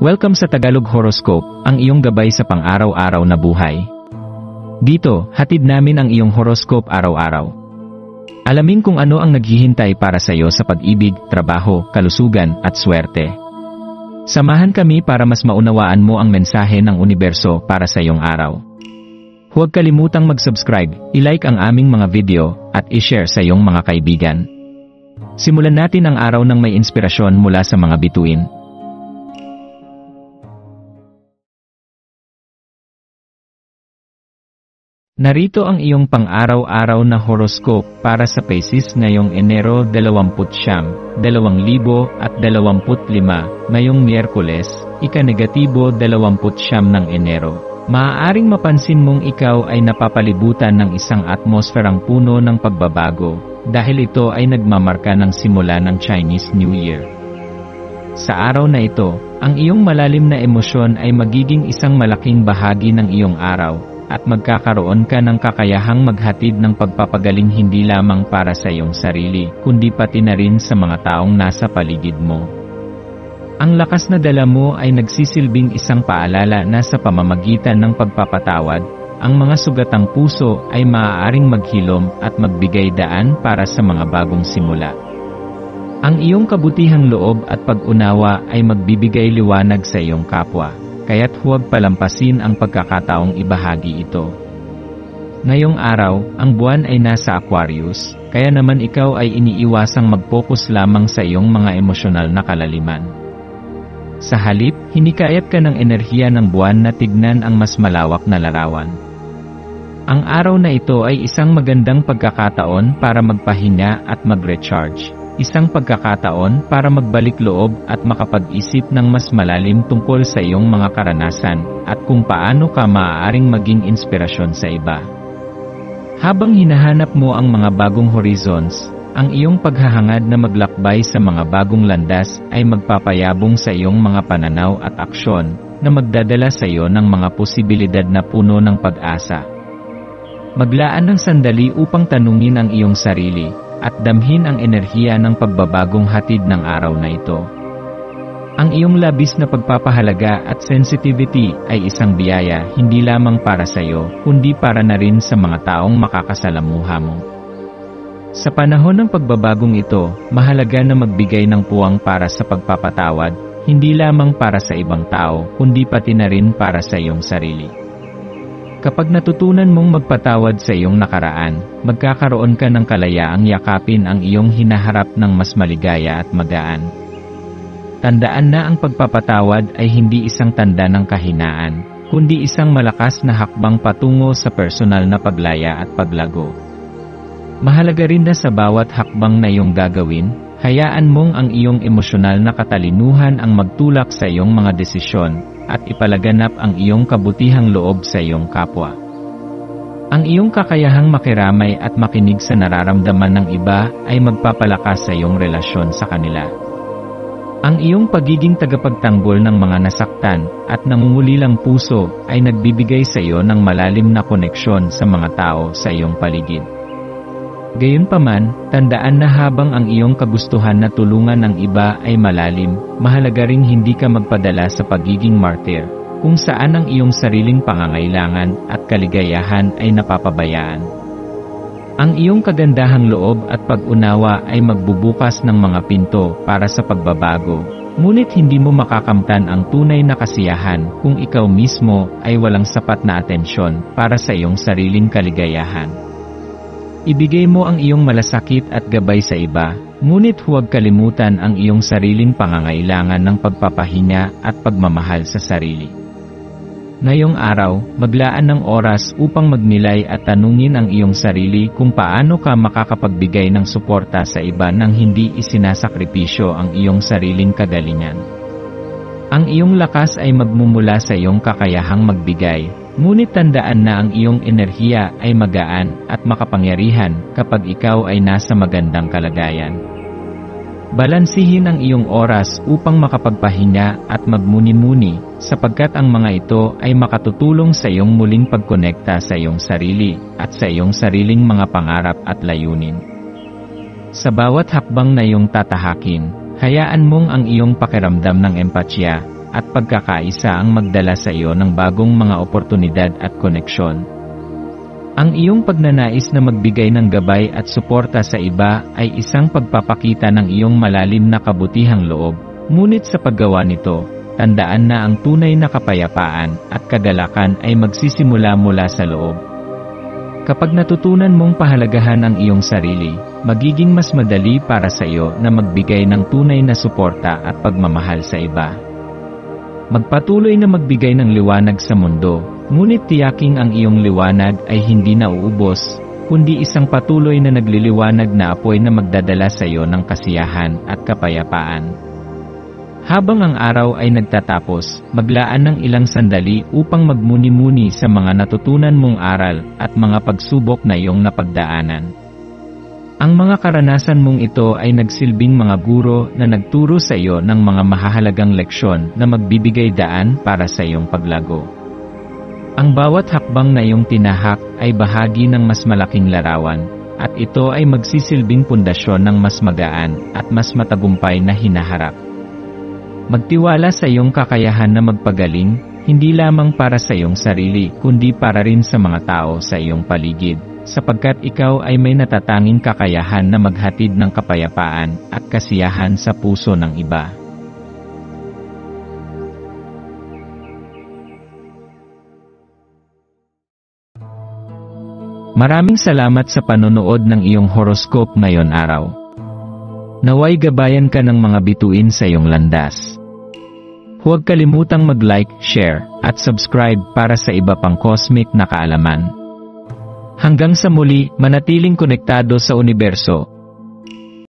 Welcome sa Tagalog Horoscope, ang iyong gabay sa pang-araw-araw na buhay. Dito, hatid namin ang iyong horoscope araw-araw. Alamin kung ano ang naghihintay para sa iyo sa pag-ibig, trabaho, kalusugan, at swerte. Samahan kami para mas maunawaan mo ang mensahe ng universo para sa iyong araw. Huwag kalimutang mag-subscribe, i-like ang aming mga video, at i-share sa iyong mga kaibigan. Simulan natin ang araw ng may inspirasyon mula sa mga bituin. Narito ang iyong pang-araw-araw na horoscope para sa Pisces ngayong Enero 29, 2025, ngayong Miyerkules, ika-negatibo 29 ng Enero. Maaaring mapansin mong ikaw ay napapalibutan ng isang atmosferang puno ng pagbabago, dahil ito ay nagmamarka ng simula ng Chinese New Year. Sa araw na ito, ang iyong malalim na emosyon ay magiging isang malaking bahagi ng iyong araw, at magkakaroon ka ng kakayahang maghatid ng pagpapagaling hindi lamang para sa iyong sarili, kundi pati na rin sa mga taong nasa paligid mo. Ang lakas na dala mo ay nagsisilbing isang paalala na sa pamamagitan ng pagpapatawad, ang mga sugatang puso ay maaaring maghilom at magbigay daan para sa mga bagong simula. Ang iyong kabutihang loob at pag-unawa ay magbibigay liwanag sa iyong kapwa. Kaya't huwag palampasin ang pagkakataong ibahagi ito. Ngayong araw, ang buwan ay nasa Aquarius, kaya naman ikaw ay iniiwasang mag-focus lamang sa iyong mga emosyonal na kalaliman. Sa halip, hinikayat ka ng enerhiya ng buwan na tignan ang mas malawak na larawan. Ang araw na ito ay isang magandang pagkakataon para magpahinga at mag-recharge. Isang pagkakataon para magbalik loob at makapag-isip ng mas malalim tungkol sa iyong mga karanasan at kung paano ka maaaring maging inspirasyon sa iba. Habang hinahanap mo ang mga bagong horizons, ang iyong paghahangad na maglakbay sa mga bagong landas ay magpapayabong sa iyong mga pananaw at aksyon na magdadala sa iyo ng mga posibilidad na puno ng pag-asa. Maglaan ng sandali upang tanungin ang iyong sarili at damhin ang enerhiya ng pagbabagong hatid ng araw na ito. Ang iyong labis na pagpapahalaga at sensitivity ay isang biyaya hindi lamang para sa iyo, kundi para na rin sa mga taong makakasalamuha mo. Sa panahon ng pagbabagong ito, mahalaga na magbigay ng puwang para sa pagpapatawad, hindi lamang para sa ibang tao, kundi pati na rin para sa iyong sarili. Kapag natutunan mong magpatawad sa iyong nakaraan, magkakaroon ka ng kalayaang yakapin ang iyong hinaharap ng mas maligaya at magaan. Tandaan na ang pagpapatawad ay hindi isang tanda ng kahinaan, kundi isang malakas na hakbang patungo sa personal na paglaya at paglago. Mahalaga rin na sa bawat hakbang na iyong gagawin, hayaan mong ang iyong emosyonal na katalinuhan ang magtulak sa iyong mga desisyon, at ipalaganap ang iyong kabutihang loob sa iyong kapwa. Ang iyong kakayahang makiramay at makinig sa nararamdaman ng iba ay magpapalakas sa iyong relasyon sa kanila. Ang iyong pagiging tagapagtanggol ng mga nasaktan at nangungulilang puso ay nagbibigay sa iyo ng malalim na koneksyon sa mga tao sa iyong paligid. Gayunpaman, tandaan na habang ang iyong kagustuhan na tulungan ng iba ay malalim, mahalaga ring hindi ka magpadala sa pagiging martyr, kung saan ang iyong sariling pangangailangan at kaligayahan ay napapabayaan. Ang iyong kagandahang loob at pag-unawa ay magbubukas ng mga pinto para sa pagbabago, ngunit hindi mo makakamtan ang tunay na kasiyahan kung ikaw mismo ay walang sapat na atensyon para sa iyong sariling kaligayahan. Ibigay mo ang iyong malasakit at gabay sa iba, ngunit huwag kalimutan ang iyong sariling pangangailangan ng pagpapahinga at pagmamahal sa sarili. Ngayong araw, maglaan ng oras upang magnilay at tanungin ang iyong sarili kung paano ka makakapagbigay ng suporta sa iba nang hindi isinasakripisyo ang iyong sariling kagalingan. Ang iyong lakas ay magmumula sa iyong kakayahang magbigay, ngunit tandaan na ang iyong enerhiya ay magaan at makapangyarihan kapag ikaw ay nasa magandang kalagayan. Balansihin ang iyong oras upang makapagpahinga at magmuni-muni, sapagkat ang mga ito ay makatutulong sa iyong muling pagkonekta sa iyong sarili at sa iyong sariling mga pangarap at layunin. Sa bawat hakbang na iyong tatahakin, hayaan mong ang iyong pakiramdam ng empatya, at pagkakaisa ang magdala sa iyo ng bagong mga oportunidad at koneksyon. Ang iyong pagnanais na magbigay ng gabay at suporta sa iba ay isang pagpapakita ng iyong malalim na kabutihang loob, ngunit sa paggawa nito, tandaan na ang tunay na kapayapaan at kagalakan ay magsisimula mula sa loob. Kapag natutunan mong pahalagahan ang iyong sarili, magiging mas madali para sa iyo na magbigay ng tunay na suporta at pagmamahal sa iba. Magpatuloy na magbigay ng liwanag sa mundo, ngunit tiyaking ang iyong liwanag ay hindi nauubos, kundi isang patuloy na nagliliwanag na apoy na magdadala sa iyo ng kasiyahan at kapayapaan. Habang ang araw ay nagtatapos, maglaan ng ilang sandali upang magmuni-muni sa mga natutunan mong aral at mga pagsubok na iyong napagdaanan. Ang mga karanasan mong ito ay nagsilbing mga guro na nagturo sa iyo ng mga mahahalagang leksyon na magbibigay daan para sa iyong paglago. Ang bawat hakbang na iyong tinahak ay bahagi ng mas malaking larawan, at ito ay magsisilbing pundasyon ng mas magaan at mas matagumpay na hinaharap. Magtiwala sa iyong kakayahan na magpagaling, hindi lamang para sa iyong sarili kundi para rin sa mga tao sa iyong paligid, sapagkat ikaw ay may natatanging kakayahan na maghatid ng kapayapaan at kasiyahan sa puso ng iba. Maraming salamat sa panonood ng iyong horoscope ngayon araw. Naway gabayan ka ng mga bituin sa iyong landas. Huwag kalimutang mag-like, share, at subscribe para sa iba pang cosmic na kaalaman. Hanggang sa muli, manatiling konektado sa universo.